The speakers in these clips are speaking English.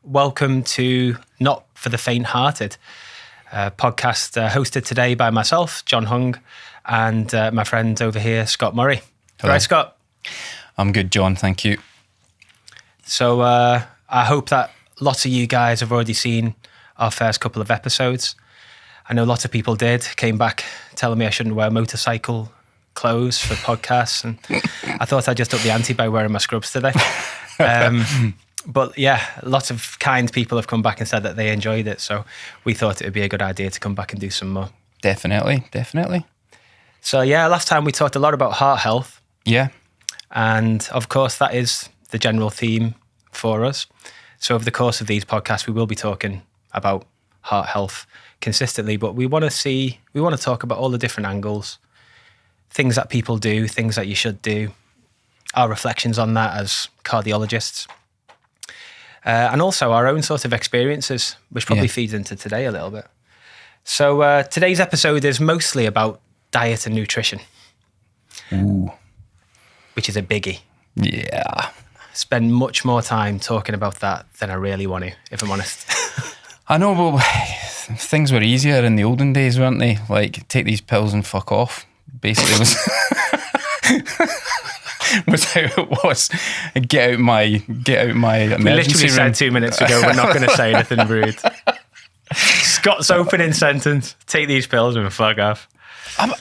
welcome to Not for the Faint-Hearted, podcast hosted today by myself, John Hung, and my friend over here, Scott Murray. Hello. Right, Scott? I'm good, John. Thank you. So I hope that lots of you guys have already seen our first couple of episodes. I know lots of people came back telling me I shouldn't wear motorcycle clothes for podcasts, and I thought I'd just up the ante by wearing my scrubs today. But yeah, lots of kind people have come back and said that they enjoyed it, so we thought it would be a good idea to come back and do some more. Definitely. So yeah, last time we talked a lot about heart health. Yeah. And of course, that is the general theme for us. So over the course of these podcasts, we will be talking about heart health consistently, but we want to talk about all the different angles, things that people do, things that you should do, our reflections on that as cardiologists, and also our own sort of experiences, which probably feeds into today a little bit. So today's episode is mostly about diet and nutrition. Ooh. Which is a biggie. Yeah. Spend much more time talking about that than I really want to, if I'm honest. I know, but things were easier in the olden days, weren't they? Like, take these pills and fuck off. Basically, was how it was. Get out my emergency we literally room. said 2 minutes ago we're not going to say anything rude. Scott's opening sentence: take these pills and fuck off. I'm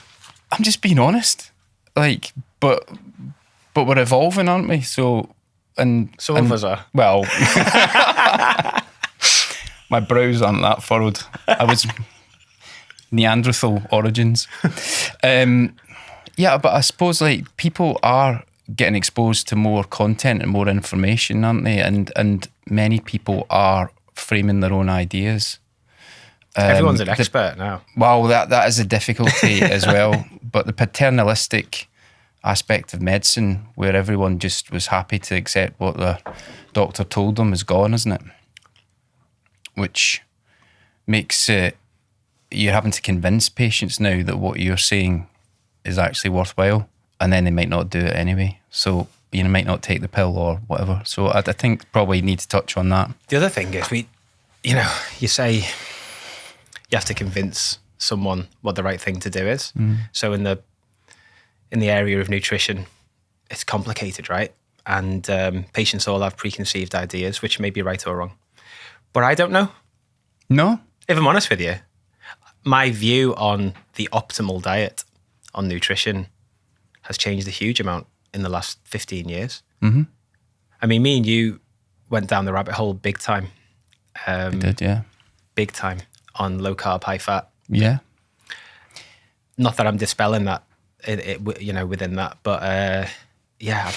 just being honest. Like, but we're evolving, aren't we? So, and some of us are. Well, my brows aren't that furrowed. I was Neanderthal origins. Yeah, but I suppose like people are getting exposed to more content and more information, aren't they? And many people are framing their own ideas. Everyone's an expert now. Well, that is a difficulty as well. But the paternalistic aspect of medicine, where everyone just was happy to accept what the doctor told them, is gone, isn't it? Which makes it, you're having to convince patients now that what you're saying is actually worthwhile, and then they might not do it anyway. So you might not take the pill or whatever. So I think probably need to touch on that. The other thing is you say you have to convince someone what the right thing to do is. So in the area of nutrition, it's complicated, right? And patients all have preconceived ideas, which may be right or wrong. But I don't know. No? If I'm honest with you, my view on the optimal diet, on nutrition, has changed a huge amount in the last 15 years. Mm-hmm. I mean, me and you went down the rabbit hole big time. We did, yeah. Big time on low carb, high fat. Yeah. Not that I'm dispelling that, within that, but yeah,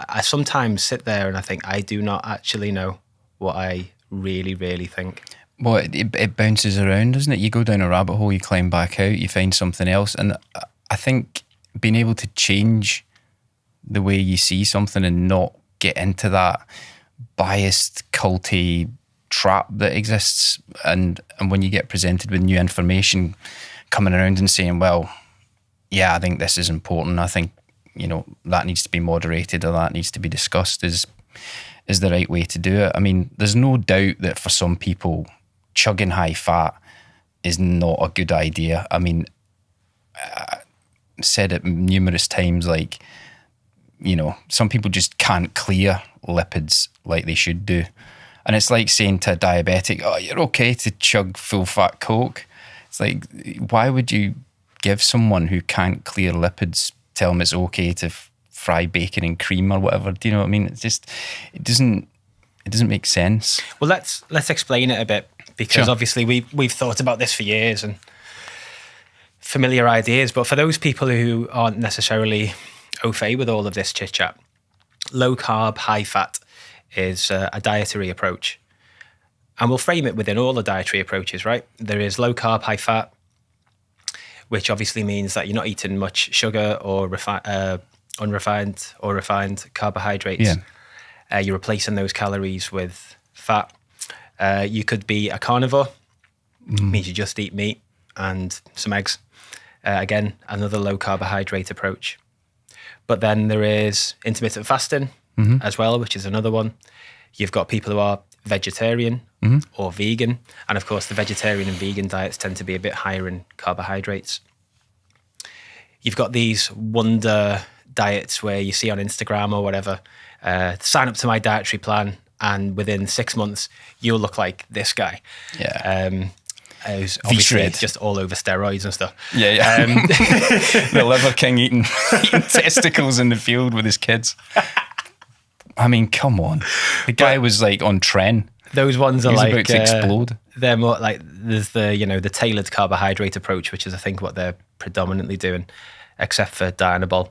I sometimes sit there and I think I do not actually know what I really, really think. Well, it bounces around, doesn't it? You go down a rabbit hole, you climb back out, you find something else. And I think being able to change the way you see something and not get into that biased, culty trap that exists. And when you get presented with new information, coming around and saying, well, yeah, I think this is important. I think, that needs to be moderated or that needs to be discussed is the right way to do it. I mean, there's no doubt that for some people, chugging high fat is not a good idea. I mean, I've said it numerous times, like, some people just can't clear lipids like they should do. And it's like saying to a diabetic, oh, you're okay to chug full fat Coke. It's like, why would you give someone who can't clear lipids, tell them it's okay to fry bacon and cream or whatever? Do you know what I mean? It's just, it doesn't make sense. Well, let's explain it a bit, because obviously we've thought about this for years and familiar ideas, but for those people who aren't necessarily au fait with all of this chit chat, low carb, high fat is a dietary approach, and we'll frame it within all the dietary approaches, right? There is low carb, high fat, which obviously means that you're not eating much sugar or unrefined or refined carbohydrates. Yeah. You're replacing those calories with fat. You could be a carnivore, means you just eat meat and some eggs. Again, another low carbohydrate approach. But then there is intermittent fasting as well, which is another one. You've got people who are vegetarian or vegan. And of course, the vegetarian and vegan diets tend to be a bit higher in carbohydrates. You've got these wonder diets where you see on Instagram or whatever, sign up to my dietary plan, and within 6 months, you'll look like this guy. Yeah. Who's obviously just all over steroids and stuff. Yeah. The Liver King eating testicles in the field with his kids. I mean, come on. The guy was like on tren. Those ones are about to explode. They're more like, there's the tailored carbohydrate approach, which is I think what they're predominantly doing, except for Dianabol.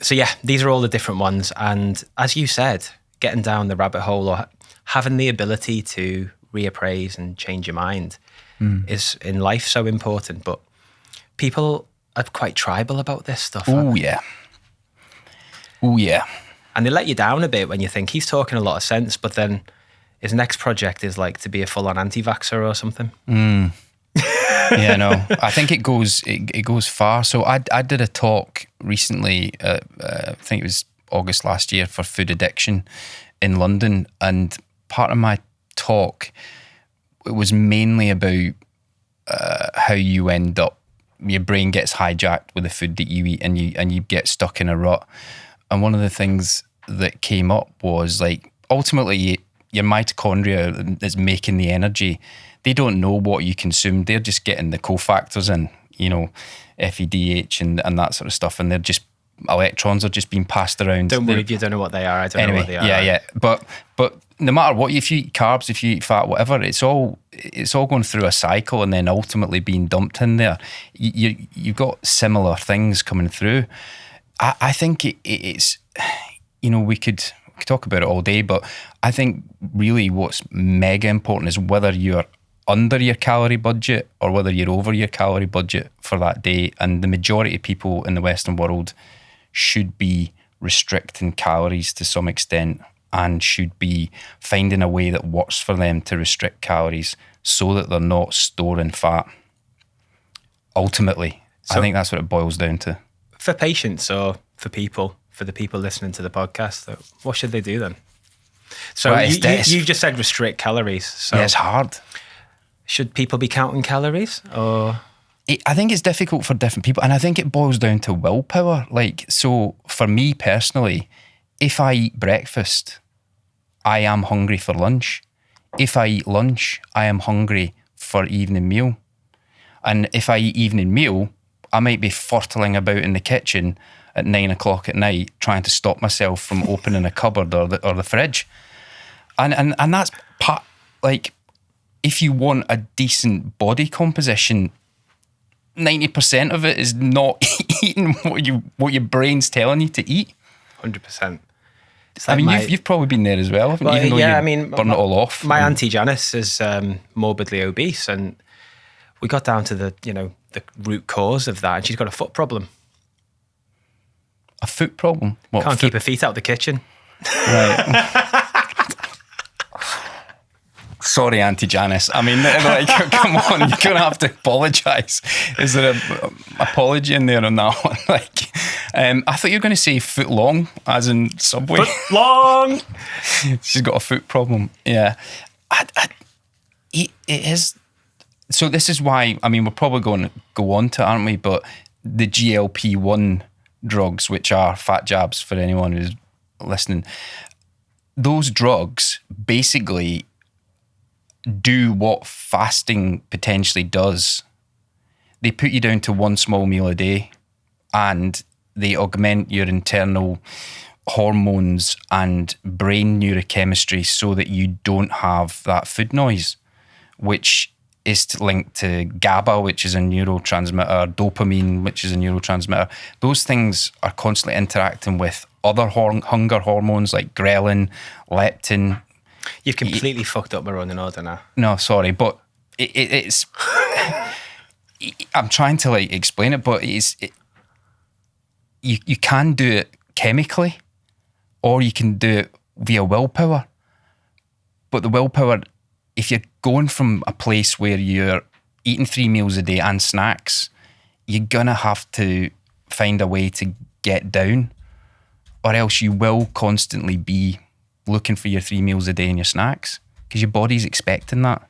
So yeah, these are all the different ones. And as you said, getting down the rabbit hole or having the ability to reappraise and change your mind is in life so important. But people are quite tribal about this stuff. Oh yeah. And they let you down a bit when you think he's talking a lot of sense, but then his next project is like to be a full-on anti-vaxxer or something. Yeah, no, I think it goes far. So I did a talk recently, I think it was August last year, for food addiction in London, and part of my talk, it was mainly about how you end up, your brain gets hijacked with the food that you eat, and you get stuck in a rut. And one of the things that came up was like, ultimately your mitochondria is making the energy. They don't know what you consume. They're just getting the cofactors in, FEDH and that sort of stuff. And they're just, electrons are just being passed around. Don't worry if you don't know what they are. I don't know what they are. Yeah. But no matter what, if you eat carbs, if you eat fat, whatever, it's all going through a cycle and then ultimately being dumped in there. You've got similar things coming through. I think it's, we could talk about it all day, but I think really what's mega important is whether you're under your calorie budget or whether you're over your calorie budget for that day. And the majority of people in the Western world should be restricting calories to some extent and should be finding a way that works for them to restrict calories so that they're not storing fat. Ultimately, I think that's what it boils down to. For patients or for the people listening to the podcast, what should they do then? So you've just said restrict calories. So yeah, it's hard. Should people be counting calories or? I think it's difficult for different people, and I think it boils down to willpower. Like, so for me personally, if I eat breakfast, I am hungry for lunch. If I eat lunch, I am hungry for evening meal. And if I eat evening meal, I might be furtling about in the kitchen at 9 o'clock at night trying to stop myself from opening a cupboard or the fridge. And that's part, like, if you want a decent body composition, 90% of it is not eating what your brain's telling you to eat. 100%. I mean, you've probably been there as well, haven't you? Even though burn it all off. My Auntie Janice is morbidly obese, and we got down to the root cause of that, and she's got a foot problem. A foot problem? What, Can't keep her feet out of the kitchen. Right. Sorry, Auntie Janice. I mean, like, come on, you're going to have to apologise. Is there an apology in there on that one? Like, I thought you were going to say foot long, as in Subway. Foot long! She's got a foot problem. Yeah. It is. So this is why, I mean, we're probably going to go on to it, aren't we? But the GLP-1 drugs, which are fat jabs for anyone who's listening, those drugs basically do what fasting potentially does. They put you down to one small meal a day and they augment your internal hormones and brain neurochemistry so that you don't have that food noise, which is linked to GABA, which is a neurotransmitter, dopamine, which is a neurotransmitter. Those things are constantly interacting with other hunger hormones like ghrelin, leptin. You've completely fucked up my running order now. No, sorry, but it's... I'm trying to like explain it, but you can do it chemically or you can do it via willpower. But the willpower, if you're going from a place where you're eating 3 meals a day and snacks, you're going to have to find a way to get down, or else you will constantly be looking for your 3 meals a day and your snacks because your body's expecting that.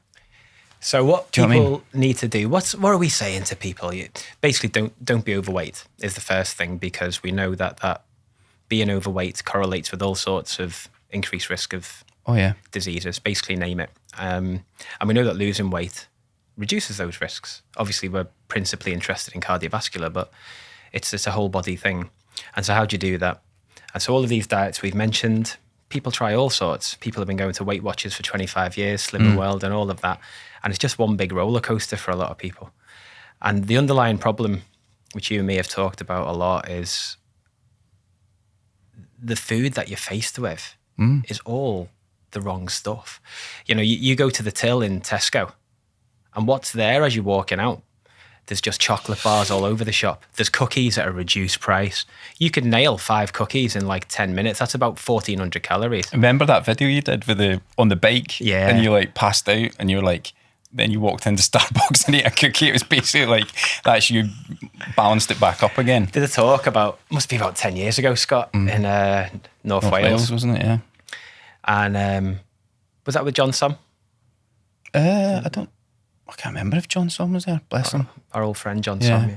So what Do you know people what I mean? need to do, what are we saying to people? Basically, don't be overweight is the first thing, because we know that being overweight correlates with all sorts of increased risk of diseases, basically name it. And we know that losing weight reduces those risks. Obviously, we're principally interested in cardiovascular, but it's a whole body thing. And so how do you do that? And so all of these diets we've mentioned, people try all sorts. People have been going to Weight Watchers for 25 years, Slimmer World and all of that. And it's just one big roller coaster for a lot of people. And the underlying problem, which you and me have talked about a lot, is the food that you're faced with is all the wrong stuff. You know, you go to the till in Tesco, and what's there as you're walking out? There's just chocolate bars all over the shop. There's cookies at a reduced price. You could nail 5 cookies in like 10 minutes. That's about 1,400 calories. Remember that video you did with on the bike? Yeah. And you like passed out and you were like, then you walked into Starbucks and ate a cookie. It was basically like, that's you balanced it back up again. Did a talk must be about 10 years ago, Scott, in North Wales. Wasn't it? Yeah. And was that with John Sam? I can't remember if John Son was there. Bless him. Our old friend John Sam. Yeah.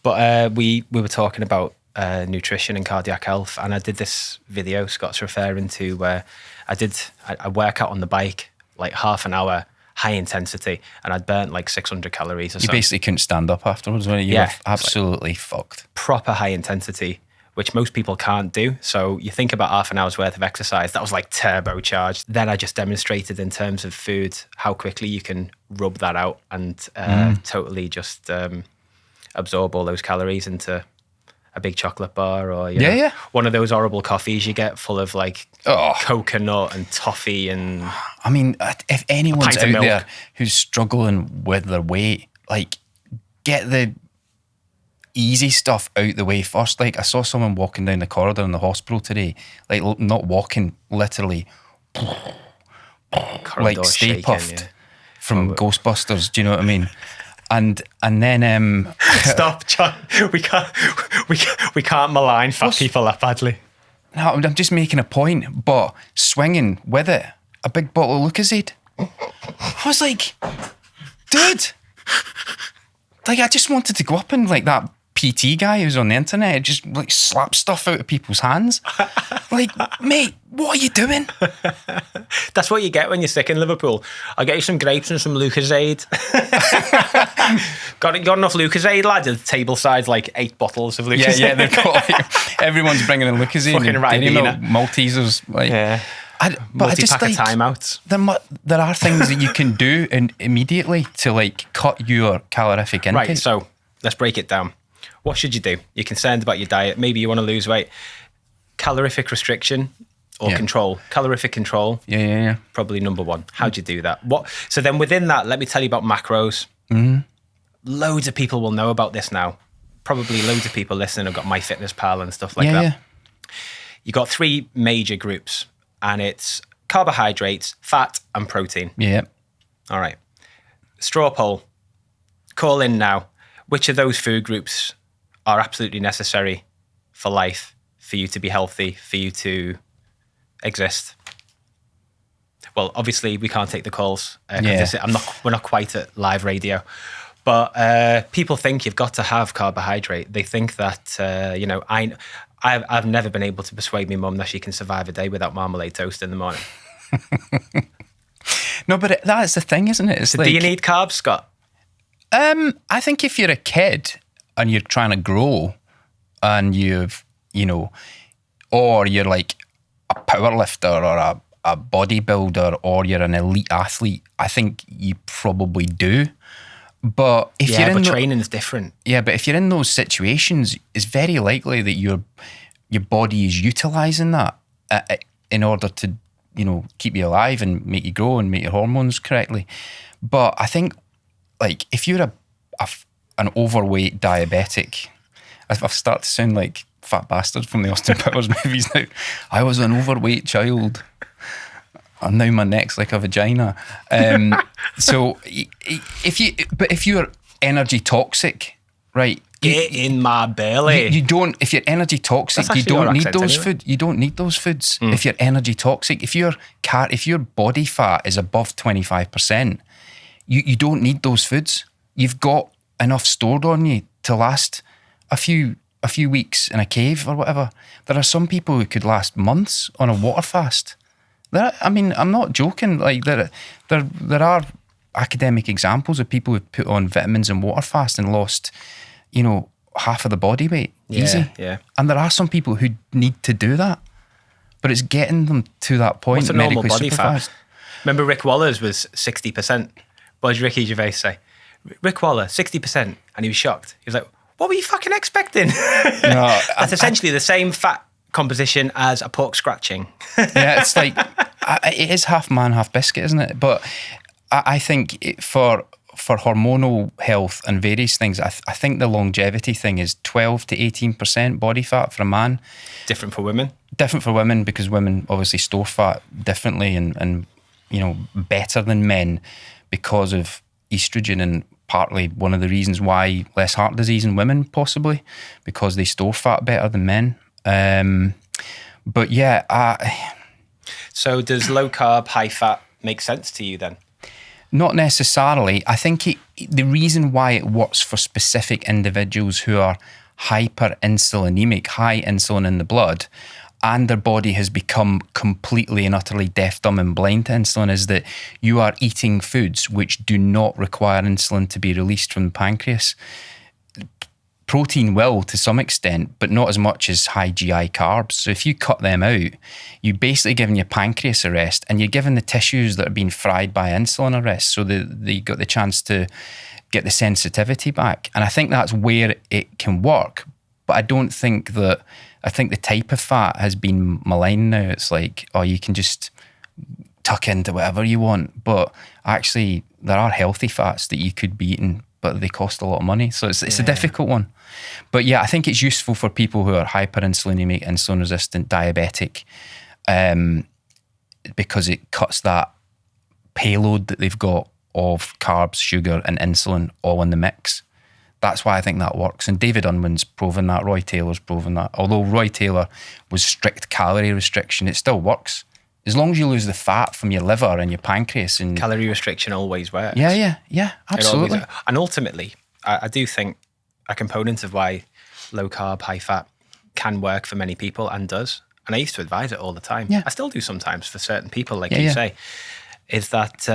But we were talking about nutrition and cardiac health, and I did this video Scott's referring to where I work out on the bike like half an hour, high intensity, and I'd burnt like 600 calories or so. You basically couldn't stand up afterwards, weren't you? You were absolutely fucked. Proper high intensity, which most people can't do. So you think about half an hour's worth of exercise, that was like turbocharged. Then I just demonstrated in terms of food how quickly you can rub that out and totally just absorb all those calories into a big chocolate bar or one of those horrible coffees you get full of like coconut and toffee and... I mean, if anyone's out there who's struggling with their weight, like get the easy stuff out the way first. Like I saw someone walking down the corridor in the hospital today, like not walking, literally like Stay Puffed from Ghostbusters. Do you know what I mean? And then stop, John. We can't malign fat people that badly. No, I'm just making a point. But swinging with it, a big bottle of Lucozade. I was like, dude, like I just wanted to go up and like that PT guy who's on the internet, just like slap stuff out of people's hands. Like, mate, what are you doing? That's what you get when you're sick in Liverpool. I'll get you some grapes and some Lucozade. got enough Lucozade, lad? The table side's like 8 bottles of Lucozade. Yeah, they've got like, everyone's bringing in Lucozade. Fucking Ribena. Maltesers. Like, yeah. But I just like timeouts. There are things that you can do immediately to like cut your calorific intake. Right, so let's break it down. What should you do? You're concerned about your diet. Maybe you want to lose weight. Calorific restriction or control. Calorific control. Yeah. Probably number one. How do you do that? So then within that, let me tell you about macros. Loads of people will know about this now. Probably loads of people listening have got MyFitnessPal and stuff like that. Yeah. You got 3 major groups, and it's carbohydrates, fat, and protein. Yeah. All right. Straw poll. Call in now. Which of those food groups are absolutely necessary for life, for you to be healthy, for you to exist? Well, obviously we can't take the calls. We're not quite at live radio, but people think you've got to have carbohydrate. They think that I've never been able to persuade my mum that she can survive a day without marmalade toast in the morning. No, but that's the thing, isn't it? So do you need carbs, Scott? I think if you're a kid and you're trying to grow and or you're like a power lifter or a bodybuilder or you're an elite athlete, I think you probably do. But if you're in training is different. Yeah, but if you're in those situations, it's very likely that your body is utilising that in order to, keep you alive and make you grow and make your hormones correctly. But I think, like, if you're an overweight diabetic, I've started to sound like fat bastard from the Austin Powers movies now. I was an overweight child, and now my neck's like a vagina. So if you're energy toxic, right, Get in my belly. You don't, if you're energy toxic, you don't need those anyway. You don't need those foods. If you're energy toxic, if your body fat is above 25%, you don't need those foods. You've got enough stored on you to last a few weeks in a cave or whatever. There are some people who could last months on a water fast. I'm not joking. Like there are academic examples of people who've put on vitamins and water fast and lost, half of the body weight. Easy. Yeah. And there are some people who need to do that, but it's getting them to that point. What's a normal medically body supervised. fat? Remember Rick Waller's was 60%. What did Ricky Gervais say? Rick Waller, 60%. And he was shocked. He was like, what were you fucking expecting? No, That's essentially the same fat composition as a pork scratching. Yeah, it's like, it is half man, half biscuit, isn't it? But I think for hormonal health and various things, I think the longevity thing is 12 to 18% body fat for a man. Different for women? Different for women, because women obviously store fat differently and better than men because of estrogen, and partly one of the reasons why less heart disease in women, possibly because they store fat better than men. But yeah. So does low carb, high fat make sense to you then? Not necessarily. I think the reason why it works for specific individuals who are hyperinsulinemic, high insulin in the blood, and their body has become completely and utterly deaf, dumb and blind to insulin, is that you are eating foods which do not require insulin to be released from the pancreas. Protein will to some extent, but not as much as high GI carbs. So if you cut them out, you're basically giving your pancreas a rest, and you're giving the tissues that are being fried by insulin a rest, so they got the chance to get the sensitivity back. And I think that's where it can work. But I think the type of fat has been maligned now. It's like, oh, you can just tuck into whatever you want. But actually, there are healthy fats that you could be eating, but they cost a lot of money. So it's a difficult one. But yeah, I think it's useful for people who are hyperinsulinemic, insulin resistant, diabetic, because it cuts that payload that they've got of carbs, sugar and insulin all in the mix. That's why I think that works. And David Unwin's proven that. Roy Taylor's proven that. Although Roy Taylor was strict calorie restriction, it still works. As long as you lose the fat from your liver and your pancreas. And calorie restriction always works. Yeah, absolutely. And ultimately, I do think a component of why low carb, high fat can work for many people, and does, and I used to advise it all the time. Yeah. I still do sometimes for certain people, like you say, is that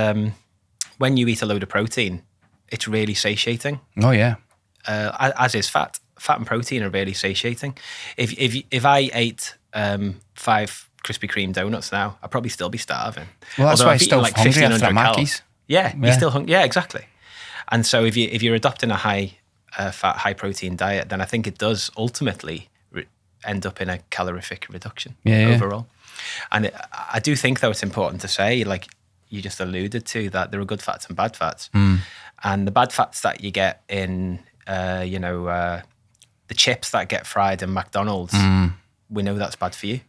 when you eat a load of protein, it's really satiating. Oh yeah. As is fat. Fat and protein are really satiating. If I ate 5 Krispy Kreme donuts now, I'd probably still be starving. Well, that's Although why I'm I've still eaten hungry after a Mackey's. Yeah, you're still hungry. Yeah, exactly. And so if you're adopting a high fat, high protein diet, then I think it does ultimately end up in a calorific reduction overall. And I do think, though, it's important to say, like you just alluded to, that there are good fats and bad fats. And the bad fats that you get in, the chips that get fried in McDonald's, we know that's bad for you.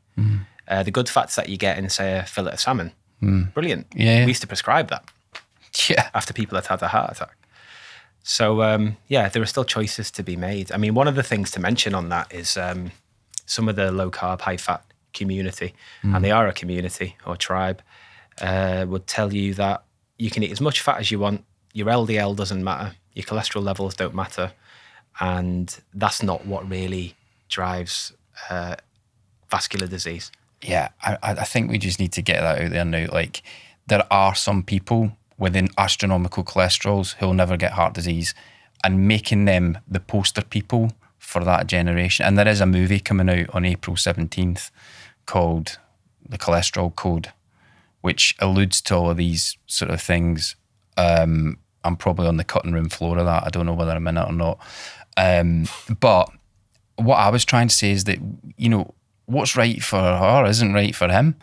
The good fats that you get in, say, a fillet of salmon, brilliant. Yeah. We used to prescribe that after people had a heart attack. So, there are still choices to be made. I mean, one of the things to mention on that is some of the low-carb, high-fat community, and they are a community or tribe, would tell you that you can eat as much fat as you want, your LDL doesn't matter, your cholesterol levels don't matter, and that's not what really drives vascular disease. Yeah, I think we just need to get that out there now. Like, there are some people within astronomical cholesterols who'll never get heart disease, and making them the poster people for that generation. And there is a movie coming out on April 17th called The Cholesterol Code, which alludes to all of these sort of things. I'm probably on the cutting room floor of that. I don't know whether I'm in it or not. But what I was trying to say is that, what's right for her isn't right for him.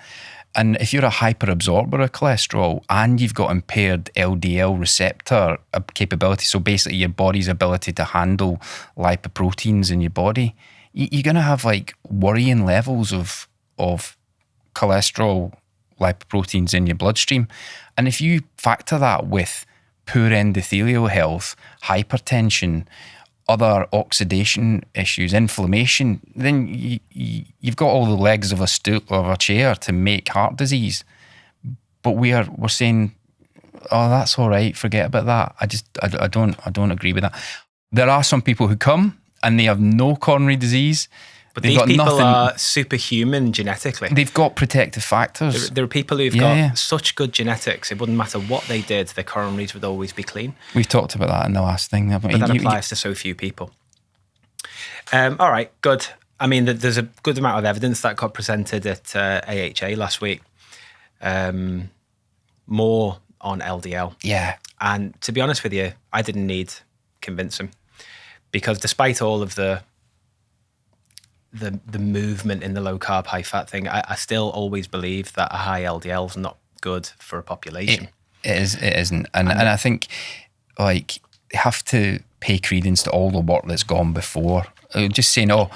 And if you're a hyperabsorber of cholesterol and you've got impaired LDL receptor capability, so basically your body's ability to handle lipoproteins in your body, you're going to have like worrying levels of cholesterol lipoproteins in your bloodstream. And if you factor that with poor endothelial health, hypertension, other oxidation issues, inflammation, then you've got all the legs of a chair to make heart disease. But we're saying, oh, that's all right, forget about that. I don't agree with that. There are some people who come and they have no coronary disease. But these people are superhuman genetically. They've got protective factors. There are people who've got such good genetics, it wouldn't matter what they did, their coronaries would always be clean. We've talked about that in the last thing. But that applies to so few people. All right, good. I mean, there's a good amount of evidence that got presented at AHA last week. More on LDL. Yeah. And to be honest with you, I didn't need convincing, because despite all of the movement in the low carb, high fat thing, I still always believe that a high LDL is not good for a population. It isn't. And I think like they have to pay credence to all the work that's gone before. Just saying, oh,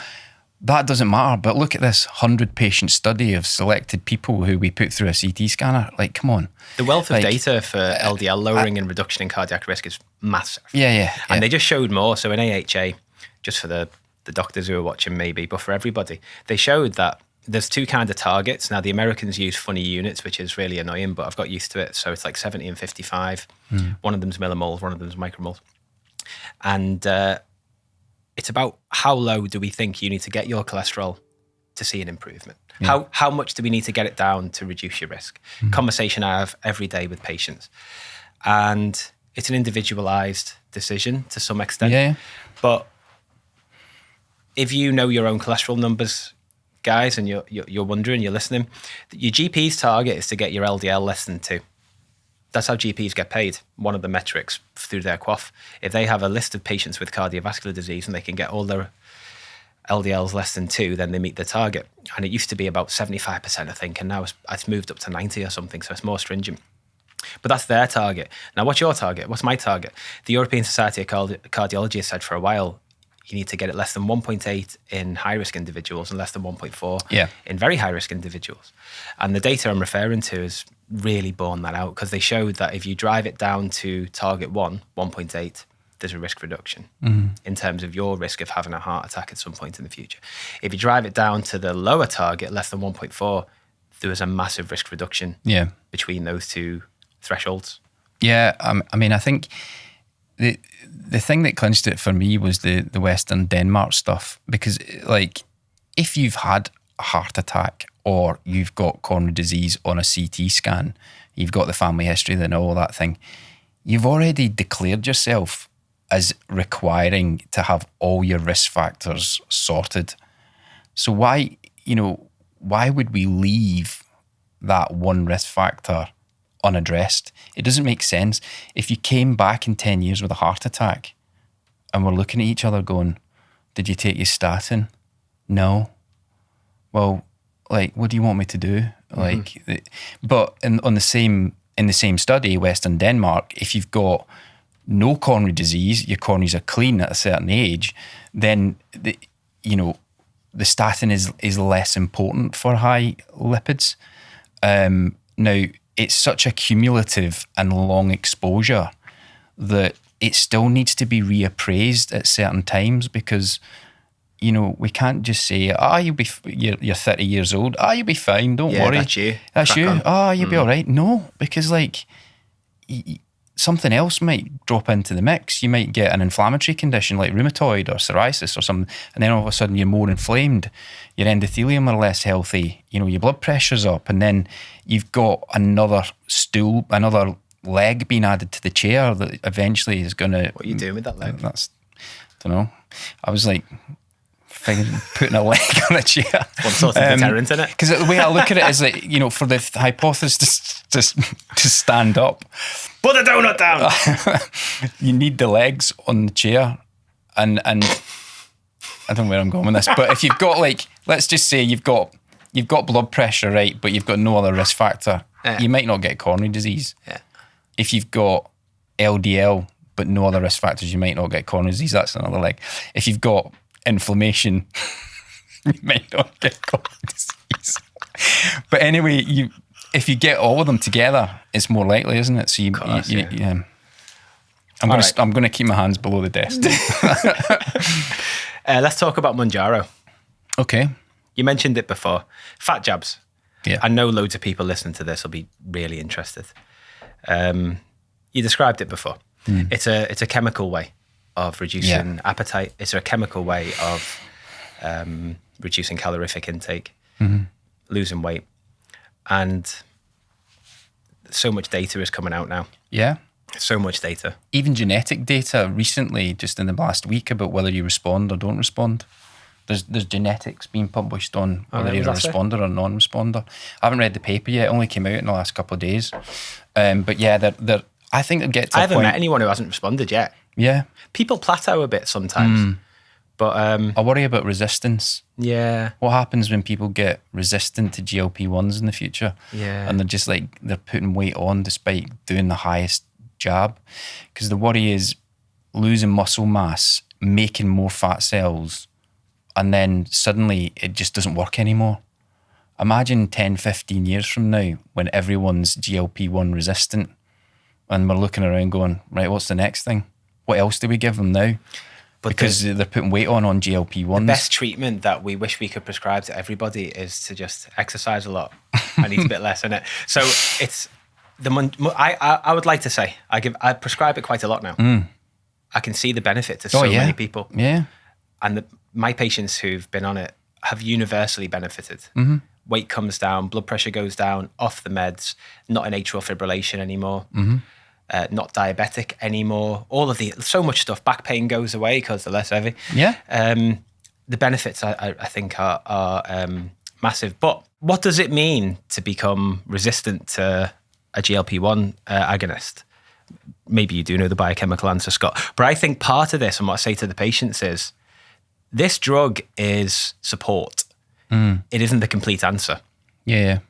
that doesn't matter, but look at this 100-patient study of selected people who we put through a CT scanner. Like, come on. The wealth of data for LDL lowering and reduction in cardiac risk is massive. Yeah. And they just showed more. So in AHA, just for the doctors who are watching maybe, but for everybody, they showed that there's two kind of targets. Now, the Americans use funny units, which is really annoying, but I've got used to it. So it's like 70 and 55. One of them's millimoles, one of them's micromoles. And it's about how low do we think you need to get your cholesterol to see an improvement? Yeah. How much do we need to get it down to reduce your risk? Conversation I have every day with patients. And it's an individualized decision to some extent. Yeah. But if you know your own cholesterol numbers, guys, and you're wondering, you're listening, your GP's target is to get your LDL less than 2. That's how GPs get paid. One of the metrics through their QOF. If they have a list of patients with cardiovascular disease and they can get all their LDLs less than 2, then they meet their target. And it used to be about 75%, I think, and now it's moved up to 90 or something, so it's more stringent. But that's their target. Now, what's your target? What's my target? The European Society of Cardiology has said for a while, you need to get it less than 1.8 in high-risk individuals and less than 1.4 in very high-risk individuals. And the data I'm referring to has really borne that out, because they showed that if you drive it down to target 1.8, there's a risk reduction in terms of your risk of having a heart attack at some point in the future. If you drive it down to the lower target, less than 1.4, there was a massive risk reduction between those two thresholds. Yeah, I mean, I think the thing that clinched it for me was the Western Denmark stuff, because like if you've had a heart attack or you've got coronary disease on a CT scan, you've got the family history, then all that thing, you've already declared yourself as requiring to have all your risk factors sorted. So why would we leave that one risk factor unaddressed? It doesn't make sense. If you came back in 10 years with a heart attack and we're looking at each other going, did you take your statin? No. Well, like, what do you want me to do? Like, but in the same study, Western Denmark, if you've got no coronary disease, your coronaries are clean at a certain age, then the statin is less important for high lipids. Now, it's such a cumulative and long exposure that it still needs to be reappraised at certain times, because we can't just say, you're 30 years old, you'll be fine, don't worry. That's you. That's you. You'll be all right. No, because like something else might drop into the mix. You might get an inflammatory condition like rheumatoid or psoriasis or something, and then all of a sudden you're more inflamed. Your endothelium are less healthy. Your blood pressure's up, and then you've got another leg being added to the chair that eventually is going to... What are you doing with that leg? I don't know. I was like... putting a leg on a chair. What sort of deterrent in it? Because the way I look at it is like, for the hypothesis to stand up. Put the donut down! You need the legs on the chair. And I don't know where I'm going with this, but if you've got like, let's just say you've got blood pressure, right, but you've got no other risk factor, you might not get coronary disease. Yeah. If you've got LDL, but no other risk factors, you might not get coronary disease. That's another leg. If you've got inflammation, you might not get coronary disease. But anyway, if you get all of them together, it's more likely, isn't it? So I'm gonna keep my hands below the desk. Let's talk about Mounjaro. Okay. You mentioned it before. Fat jabs. Yeah. I know loads of people listening to this will be really interested. You described it before. It's a chemical way of reducing appetite. It's a chemical way of reducing calorific intake, losing weight. And so much data is coming out now. Yeah. So much data. Even genetic data recently, just in the last week, about whether you respond or don't respond. There's genetics being published on whether you're a responder or non-responder. I haven't read the paper yet. It only came out in the last couple of days. But yeah, they're I think they'll get to I haven't met anyone who hasn't responded yet. Yeah. People plateau a bit sometimes. But I worry about resistance. Yeah. What happens when people get resistant to GLP-1s in the future? Yeah. And they're just like, they're putting weight on despite doing the highest jab. Because the worry is losing muscle mass, making more fat cells, and then suddenly it just doesn't work anymore. Imagine 10, 15 years from now when everyone's GLP-1 resistant and we're looking around going, right, what's the next thing? What else do we give them now? But because they're putting weight on GLP-1s. The best treatment that we wish we could prescribe to everybody is to just exercise a lot and eat a bit less in it. So it's I would like to say I prescribe it quite a lot now. I can see the benefit to so many people. Yeah. And my patients who've been on it have universally benefited. Weight comes down, blood pressure goes down, off the meds, not in atrial fibrillation anymore. Not diabetic anymore. All of so much stuff. Back pain goes away because they're less heavy. Yeah. The benefits I think are massive. But what does it mean to become resistant to a GLP-1 agonist? Maybe you do know the biochemical answer, Scott. But I think part of this, and what I say to the patients is, this drug is support. It isn't the complete answer. Yeah.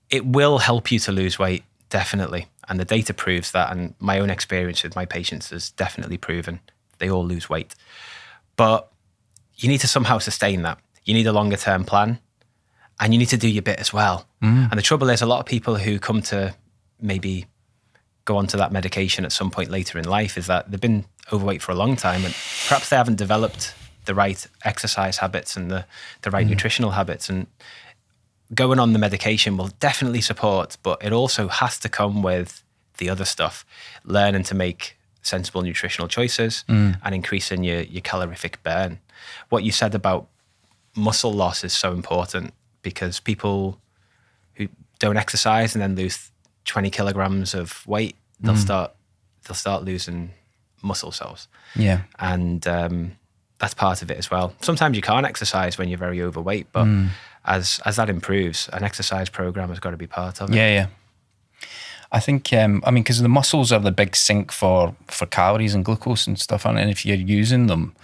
It will help you to lose weight, definitely. And the data proves that. And my own experience with my patients has definitely proven they all lose weight. But you need to somehow sustain that. You need a longer term plan and you need to do your bit as well. And the trouble is a lot of people who come to maybe go onto that medication at some point later in life is that they've been overweight for a long time and perhaps they haven't developed the right exercise habits and the right nutritional habits. And going on the medication will definitely support, but it also has to come with the other stuff. Learning to make sensible nutritional choices and increasing your calorific burn. What you said about muscle loss is so important because people who don't exercise and then lose 20 kilograms of weight, they'll start losing muscle cells. Yeah. And that's part of it as well. Sometimes you can't exercise when you're very overweight, but as that improves, an exercise program has got to be part of it. Yeah. I think, because the muscles are the big sink for calories and glucose and stuff, and if you're using them,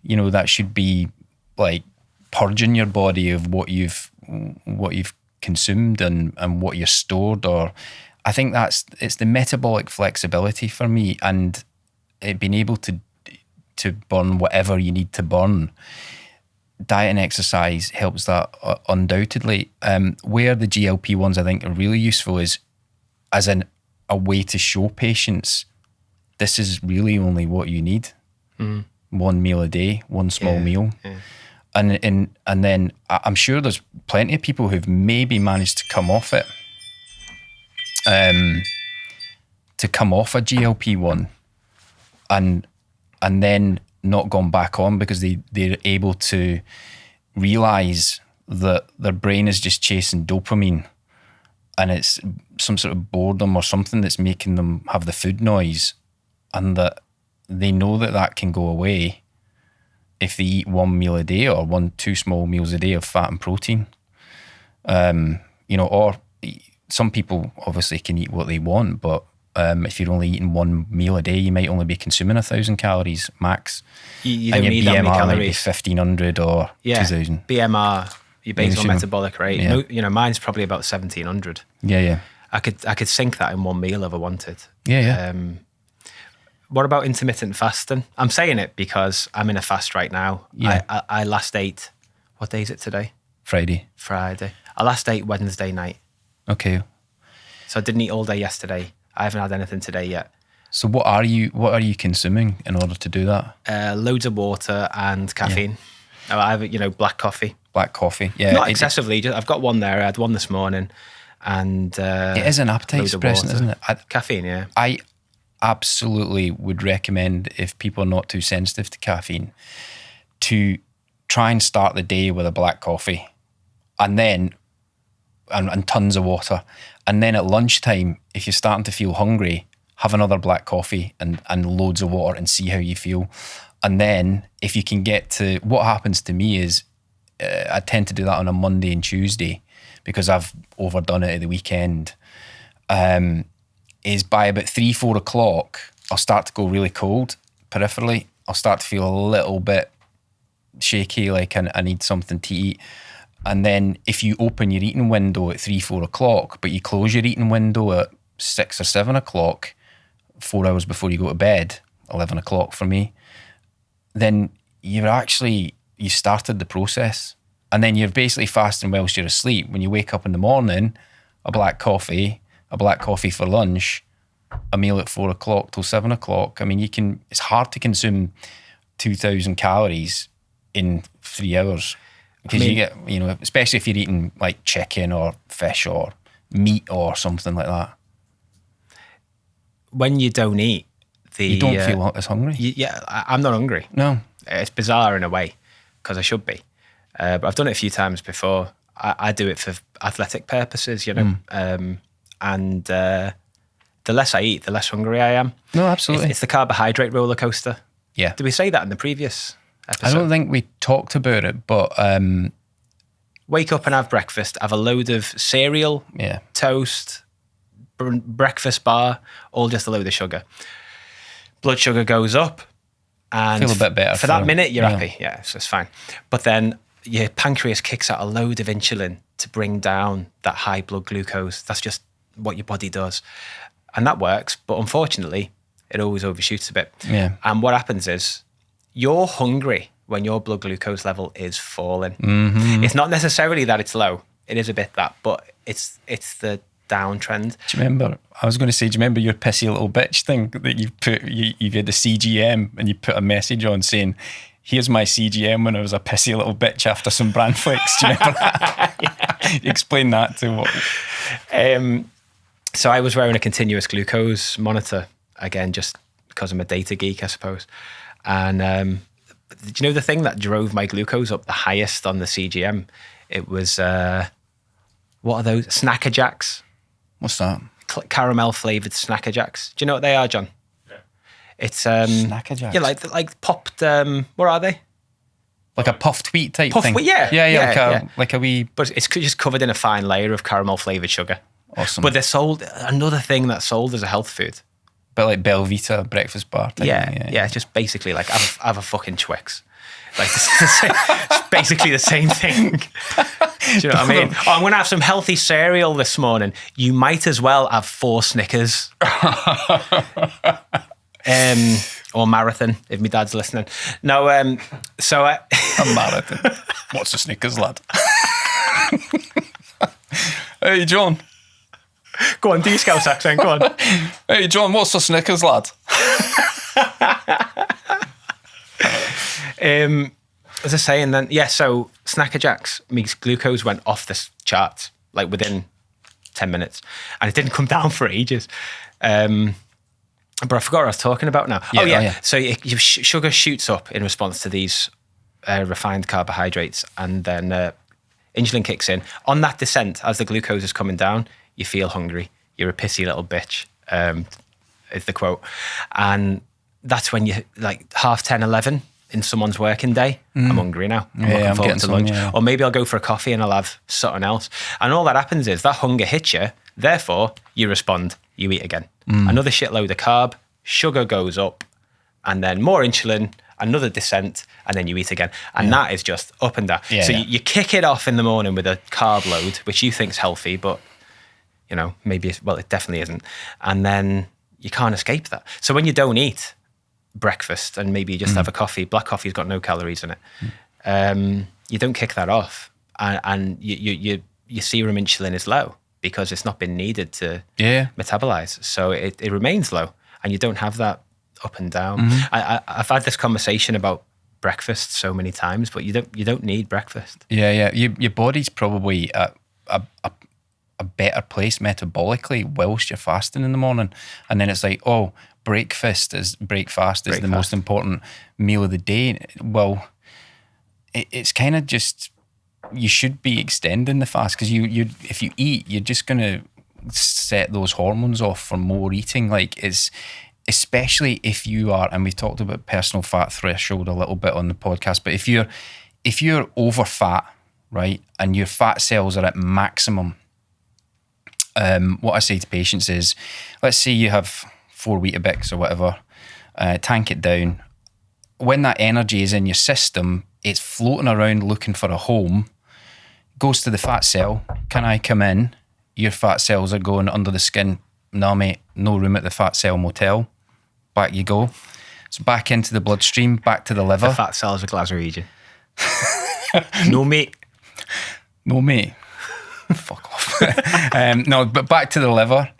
that should be like purging your body of what you've consumed and what you're stored. Or I think it's the metabolic flexibility for me, and it being able to burn whatever you need to burn. Diet and exercise helps that undoubtedly. Where the GLP-1s I think are really useful is as a way to show patients this is really only what you need. One meal a day, one small meal. Yeah. And then I'm sure there's plenty of people who've maybe managed to come off it, to come off a GLP-1 and then not gone back on because they're able to realise that their brain is just chasing dopamine and it's some sort of boredom or something that's making them have the food noise, and that they know that can go away if they eat one meal a day or 2 small meals a day of fat and protein. Or some people obviously can eat what they want, but if you're only eating one meal a day, you might only be consuming 1,000 calories max. You don't need that many calories. Might be 1,500 or 2,000. BMR, your basal metabolic rate. Yeah. Mine's probably about 1,700. Yeah. I could sink that in one meal if I wanted. Yeah. What about intermittent fasting? I'm saying it because I'm in a fast right now. Yeah. I last ate, what day is it today? Friday. I last ate Wednesday night. Okay. So I didn't eat all day yesterday. I haven't had anything today yet. So what are you consuming in order to do that? Loads of water and caffeine. I have, black coffee. Black coffee, yeah. Not excessively. I've got one there. I had one this morning, and it is an appetite suppressant, isn't it? Caffeine, yeah. I absolutely would recommend, if people are not too sensitive to caffeine, to try and start the day with a black coffee, and then and tons of water, and then at lunchtime, if you're starting to feel hungry, have another black coffee and loads of water and see how you feel. And then if you can get to, what happens to me is I tend to do that on a Monday and Tuesday because I've overdone it at the weekend, is by about 3-4 o'clock, I'll start to go really cold peripherally. I'll start to feel a little bit shaky, like I need something to eat. And then if you open your eating window at 3-4 o'clock, but you close your eating window at 6 or 7 o'clock, 4 hours before you go to bed, 11 o'clock for me, then you started the process. And then you're basically fasting whilst you're asleep. When you wake up in the morning, a black coffee for lunch, a meal at 4 o'clock till 7 o'clock. I mean, it's hard to consume 2,000 calories in 3 hours. Because you get, especially if you're eating like chicken or fish or meat or something like that. When you don't eat, you don't feel as hungry. I'm not hungry. No. It's bizarre in a way, because I should be. But I've done it a few times before. I do it for athletic purposes, and the less I eat, the less hungry I am. No, absolutely. It's the carbohydrate roller coaster. Yeah. Did we say that in the previous episode? I don't think we talked about it, but... wake up and have breakfast, have a load of cereal, toast, breakfast bar, all just a load of sugar. Blood sugar goes up, and feel a bit better for that minute you're happy. Yeah, so it's fine. But then your pancreas kicks out a load of insulin to bring down that high blood glucose. That's just what your body does, and that works. But unfortunately, it always overshoots a bit. Yeah. And what happens is you're hungry when your blood glucose level is falling. Mm-hmm. It's not necessarily that it's low. It is a bit that, but it's the downtrend. Do you remember? I was going to say, do you remember your pissy little bitch thing that you put? You had the CGM and you put a message on saying, "Here's my CGM when I was a pissy little bitch after some bran flakes." Do you remember that? Explain that to what? So I was wearing a continuous glucose monitor again, just because I'm a data geek, I suppose. And do you know the thing that drove my glucose up the highest on the CGM? It was what are those? Snacker Jacks. What's that? Caramel flavoured Snacker Jacks. Do you know what they are, John? Yeah. It's Snacker Jacks. Yeah, like popped. What are they? Like a puffed wheat type thing. Yeah. Like a wee. But it's just covered in a fine layer of caramel flavoured sugar. Awesome. But they're sold. Another thing that's sold as a health food. But like Belvita breakfast bar type. Yeah. It's just basically like have a fucking Twix. Like it's basically the same thing. Do you know what I mean? Oh, I'm going to have some healthy cereal this morning. You might as well have 4 Snickers. Or marathon, if my dad's listening. No, a marathon. What's a Snickers, lad? Hey, John. Go on, do your Scouse accent, go on. Hey, John, what's a Snickers, lad? As I was saying then, so Snacker Jacks, my glucose went off the charts, like within 10 minutes. And it didn't come down for ages. But I forgot what I was talking about now. So your sugar shoots up in response to these refined carbohydrates, and then insulin kicks in. On that descent, as the glucose is coming down, you feel hungry. You're a pissy little bitch, is the quote. And that's when you, like 10:30, 11 in someone's working day, I'm hungry now. I'm looking forward to lunch. Or maybe I'll go for a coffee and I'll have something else. And all that happens is that hunger hits you, therefore you respond, you eat again. Another shitload of carb, sugar goes up, and then more insulin, another descent, and then you eat again. And that is just up and down. You kick it off in the morning with a carb load, which you think's healthy, but maybe it definitely isn't. And then you can't escape that. So when you don't eat breakfast and maybe you just have a coffee, black coffee's got no calories in it. You don't kick that off, and your serum insulin is low because it's not been needed to metabolize. So it remains low. and you don't have that up and down. Mm-hmm. I've had this conversation about breakfast so many times, but you don't need breakfast. Yeah. Your body's probably a better place metabolically whilst you're fasting in the morning, and then it's like, oh, breakfast is the most important meal of the day. Well, it's kind of just, you should be extending the fast, because you if you eat, you're just gonna set those hormones off for more eating. Like, it's especially if you are, and we've talked about personal fat threshold a little bit on the podcast, but if you're over fat, right, and your fat cells are at maximum, what I say to patients is, let's say you have 4 Weetabix or whatever, tank it down. When that energy is in your system, it's floating around looking for a home, goes to the fat cell. Can I come in? Your fat cells are going under the skin. No, mate, no room at the fat cell motel. Back you go. So back into the bloodstream, back to the liver. The fat cells are Glaswegian. No, mate. No, mate. Fuck off. No, but back to the liver.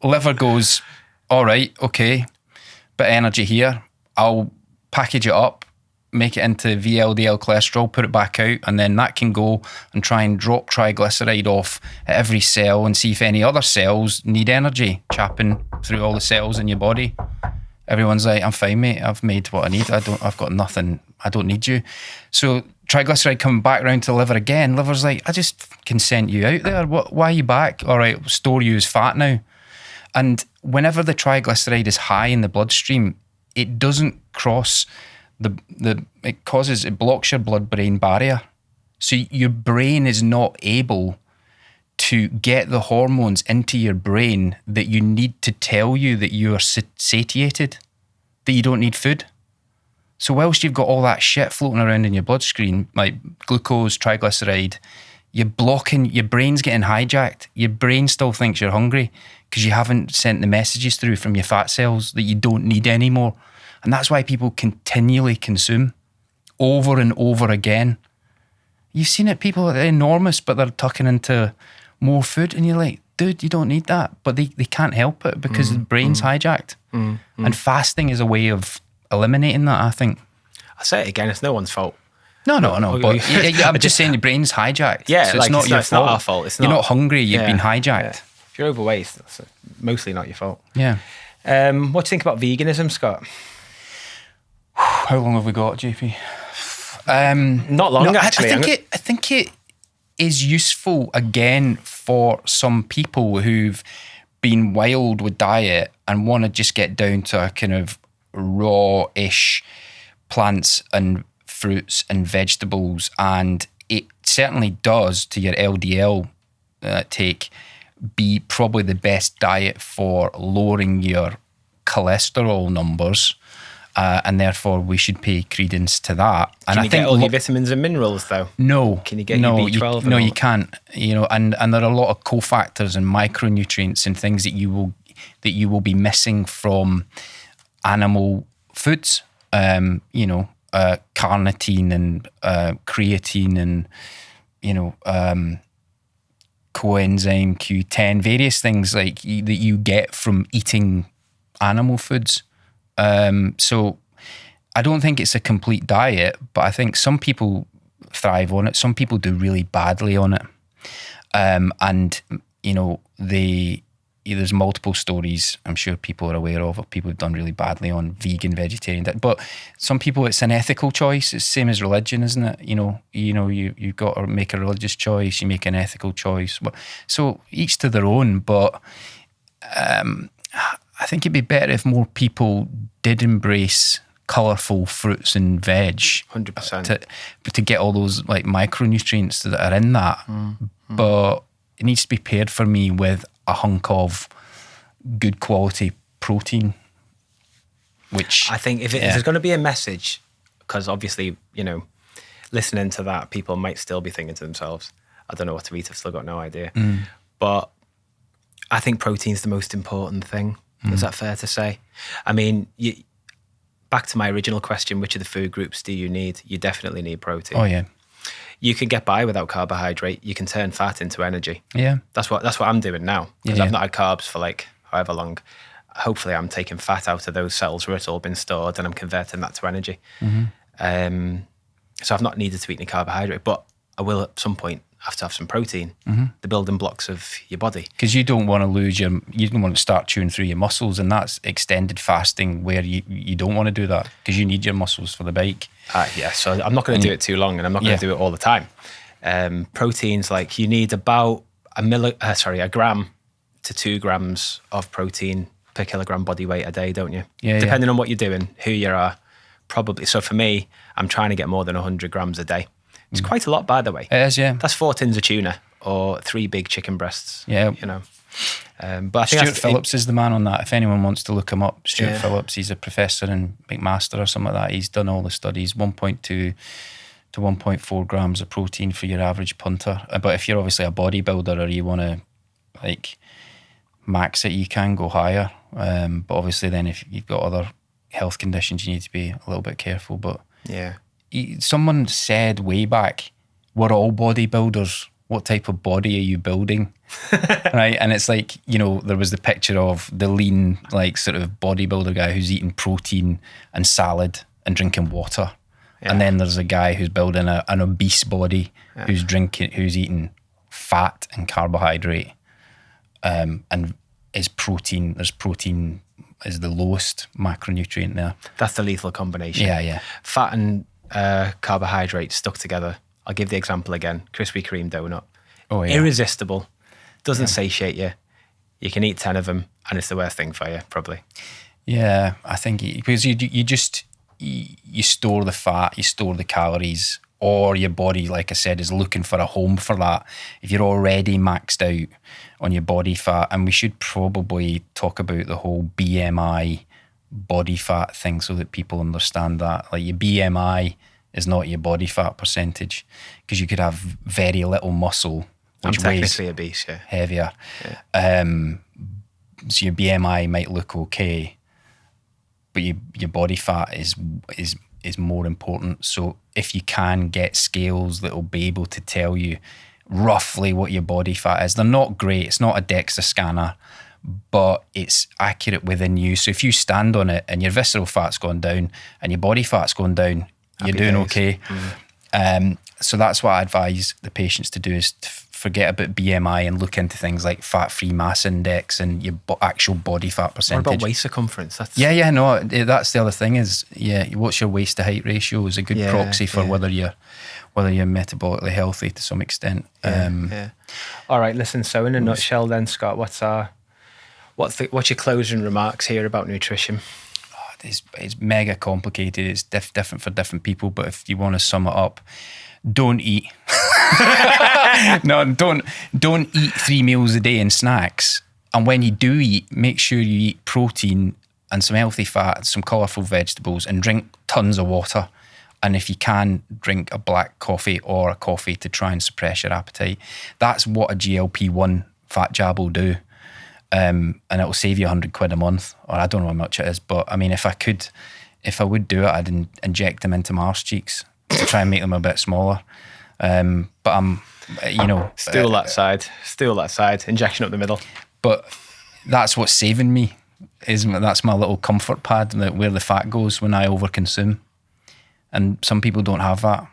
Liver goes, all right, okay, bit of energy here. I'll package it up, make it into VLDL cholesterol, put it back out, and then that can go and try and drop triglyceride off at every cell and see if any other cells need energy, chapping through all the cells in your body. Everyone's like, I'm fine, mate. I've made what I need. I've got nothing. I don't need you. So triglyceride coming back around to the liver again. Liver's like, I just can send you out there. Why are you back? All right, store you as fat now. And whenever the triglyceride is high in the bloodstream, it doesn't cross it blocks your blood-brain barrier. So your brain is not able to get the hormones into your brain that you need to tell you that you are satiated, that you don't need food. So whilst you've got all that shit floating around in your bloodstream, like glucose, triglyceride, you're blocking, your brain's getting hijacked. Your brain still thinks you're hungry because you haven't sent the messages through from your fat cells that you don't need anymore. And that's why people continually consume over and over again. You've seen it, people are enormous, but they're tucking into more food, and you're like, dude, you don't need that. But they can't help it because the brain's hijacked. And fasting is a way of eliminating that, I think. I'll say it again, it's no one's fault. No. But I'm just saying the brain's hijacked. Yeah, so like, it's not your it's fault. not our fault. You're not hungry, you've been hijacked. Yeah. If you're overweight, that's mostly not your fault. Yeah. What do you think about veganism, Scott? How long have we got, JP? Not long, actually. I think it is useful, again, for some people who've been wild with diet and want to just get down to a kind of raw-ish plants and fruits and vegetables. And it certainly does, to your LDL take, be probably the best diet for lowering your cholesterol numbers. And therefore we should pay credence to that. And Can you get all your vitamins and minerals though? No. Can you get your B12? No, you can't. You know, and there are a lot of cofactors and micronutrients and things that you will be missing from animal foods. You know, carnitine and creatine and coenzyme Q10, various things like that you get from eating animal foods. So I don't think it's a complete diet, but I think some people thrive on it. Some people do really badly on it. And, you know, there's multiple stories I'm sure people are aware of people who've done really badly on vegan, vegetarian diet. But some people, it's an ethical choice. It's the same as religion, isn't it? You've got to make a religious choice. You make an ethical choice. So each to their own. But I think it'd be better if more people did embrace colourful fruits and veg. 100%. To get all those like micronutrients that are in that. But it needs to be paired for me with a hunk of good quality protein. Which I think if there's going to be a message, because obviously, you know, listening to that, people might still be thinking to themselves, I don't know what to eat, I've still got no idea. But I think protein's the most important thing. Is that fair to say? I mean, back to my original question, which of the food groups do you need? You definitely need protein. Oh, yeah. You can get by without carbohydrate. You can turn fat into energy. Yeah. That's what I'm doing now, because I've not had carbs for like however long, hopefully I'm taking fat out of those cells where it's all been stored and I'm converting that to energy. So I've not needed to eat any carbohydrate, but I will at some point have to have some protein, the building blocks of your body. Because you don't want to you don't want to start chewing through your muscles, and that's extended fasting where you don't want to do that because you need your muscles for the bike. Yeah, so I'm not going to do it too long, and I'm not going to do it all the time. Proteins, like you need about a gram to 2 grams of protein per kilogram body weight a day, don't you? Yeah. Depending on what you're doing, who you are, probably. So for me, I'm trying to get more than 100 grams a day. It's quite a lot, by the way. It is, yeah. That's 4 tins of tuna or 3 big chicken breasts. Yeah. You know. But I think Stuart Phillips is the man on that. If anyone wants to look him up, Stuart Yeah. Phillips, he's a professor in McMaster or something like that. He's done all the studies, 1.2 to 1.4 grams of protein for your average punter. But if you're obviously a bodybuilder or you want to like max it, you can go higher. But obviously then if you've got other health conditions, you need to be a little bit careful. But Yeah. someone said way back, we're all bodybuilders. What type of body are you building? Right? And it's like, you know, there was the picture of the lean, like sort of bodybuilder guy who's eating protein and salad and drinking water. Yeah. And then there's a guy who's building an obese body who's eating fat and carbohydrate. And there's protein is the lowest macronutrient there. That's the lethal combination. Yeah. Fat and carbohydrates stuck together. I'll give the example again. Krispy Kreme donut. Oh, yeah. Irresistible. Doesn't satiate you. You can eat 10 of them and it's the worst thing for you, probably. Yeah, I think because you store the fat, you store the calories, or your body, like I said, is looking for a home for that. If you're already maxed out on your body fat, and we should probably talk about the whole BMI body fat thing so that people understand that. Like your BMI is not your body fat percentage, because you could have very little muscle, which I'm technically obese, yeah. heavier. Yeah. So your BMI might look okay, but your body fat is more important. So if you can get scales that will be able to tell you roughly what your body fat is, they're not great. It's not a DEXA scanner, but it's accurate within you. So if you stand on it and your visceral fat's gone down and your body fat's gone down, you're doing okay. So that's what I advise the patients to do, is to forget about BMI and look into things like fat-free mass index and your actual body fat percentage. What about waist circumference? That's No, that's the other thing is, what's your waist to height ratio is a good proxy for whether you're metabolically healthy to some extent. All right, listen, so in a nutshell then, Scott, what's your closing remarks here about nutrition? It's mega complicated. It's different for different people, but if you want to sum it up, don't eat. No, don't eat 3 meals a day and snacks. And when you do eat, make sure you eat protein and some healthy fat, some colourful vegetables, and drink tons of water. And if you can, drink a black coffee or a coffee to try and suppress your appetite. That's what a GLP-1 fat jab will do. And it'll save you £100 a month, or I don't know how much it is, but I mean, if I would do it, I'd inject them into my arse cheeks to try and make them a bit smaller. But I'm, Stool that side, injection up the middle. But that's what's saving me. That's my little comfort pad, where the fat goes when I overconsume. And some people don't have that.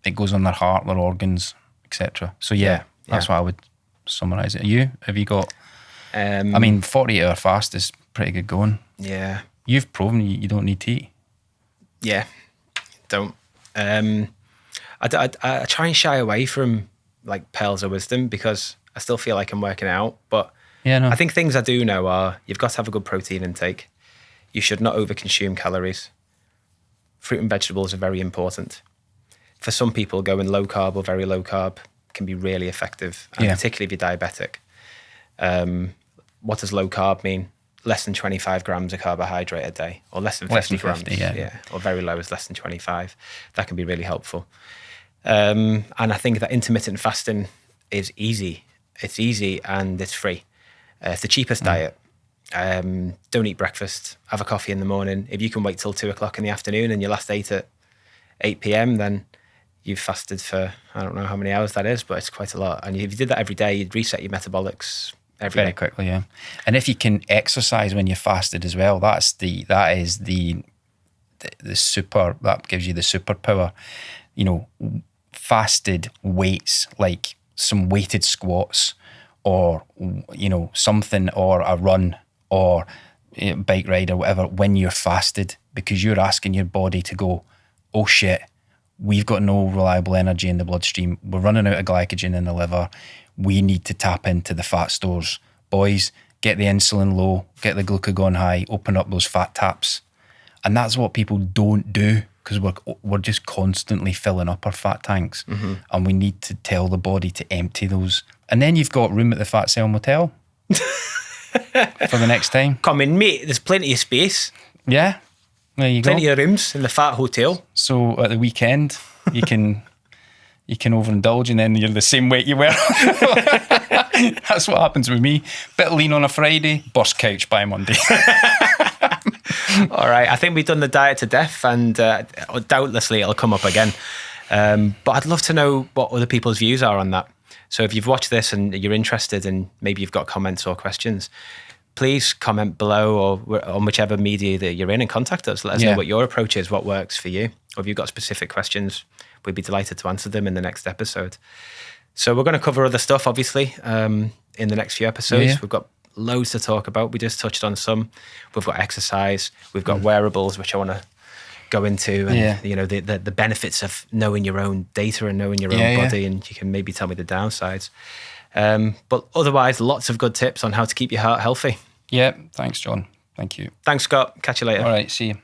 It goes on their heart, their organs, etc. So that's what I would summarise it. Have you got? 48-hour fast is pretty good going. Yeah. You've proven you don't need to eat. Yeah, don't. I try and shy away from like pearls of wisdom because I still feel like I'm working out. But I think things I do know are you've got to have a good protein intake. You should not overconsume calories. Fruit and vegetables are very important. For some people, going low carb or very low carb can be really effective, and particularly if you're diabetic. What does low carb mean? Less than 25 grams of carbohydrate a day, or less than 50 grams. Or very low is less than 25. That can be really helpful. And I think that intermittent fasting is easy. It's easy and it's free. It's the cheapest diet. Don't eat breakfast. Have a coffee in the morning. If you can wait till 2:00 in the afternoon and your last ate at 8 p.m, then you've fasted for, I don't know how many hours that is, but it's quite a lot. And if you did that every day, you'd reset your metabolics very quickly, yeah. And if you can exercise when you're fasted as well, that gives you the superpower. You know, fasted weights, like some weighted squats, or you know, something, or a run, or bike ride, or whatever, when you're fasted, because you're asking your body to go, oh shit, we've got no reliable energy in the bloodstream, we're running out of glycogen in the liver, we need to tap into the fat stores. Boys, get the insulin low, get the glucagon high, open up those fat taps. And that's what people don't do, because we're just constantly filling up our fat tanks. And we need to tell the body to empty those. And then you've got room at the Fat Cell Motel for the next time. Come in, mate, there's plenty of space. Yeah, there you Plenty go. of rooms in the Fat Hotel. So at the weekend, you can overindulge, and then you're the same weight you were. That's what happens with me. Bit lean on a Friday, burst couch by Monday. All right, I think we've done the diet to death, and doubtlessly it'll come up again. But I'd love to know what other people's views are on that. So if you've watched this and you're interested, and maybe you've got comments or questions, please comment below, or on whichever media that you're in, and contact us. Let us know what your approach is, what works for you. Or if you've got specific questions, we'd be delighted to answer them in the next episode. So we're going to cover other stuff, obviously, in the next few episodes. Yeah. We've got loads to talk about. We just touched on some. We've got exercise. We've got wearables, which I want to go into, and you know, the benefits of knowing your own data and knowing your own body, and you can maybe tell me the downsides. But otherwise, lots of good tips on how to keep your heart healthy. Yeah, thanks, John. Thank you. Thanks, Scott. Catch you later. All right, see you.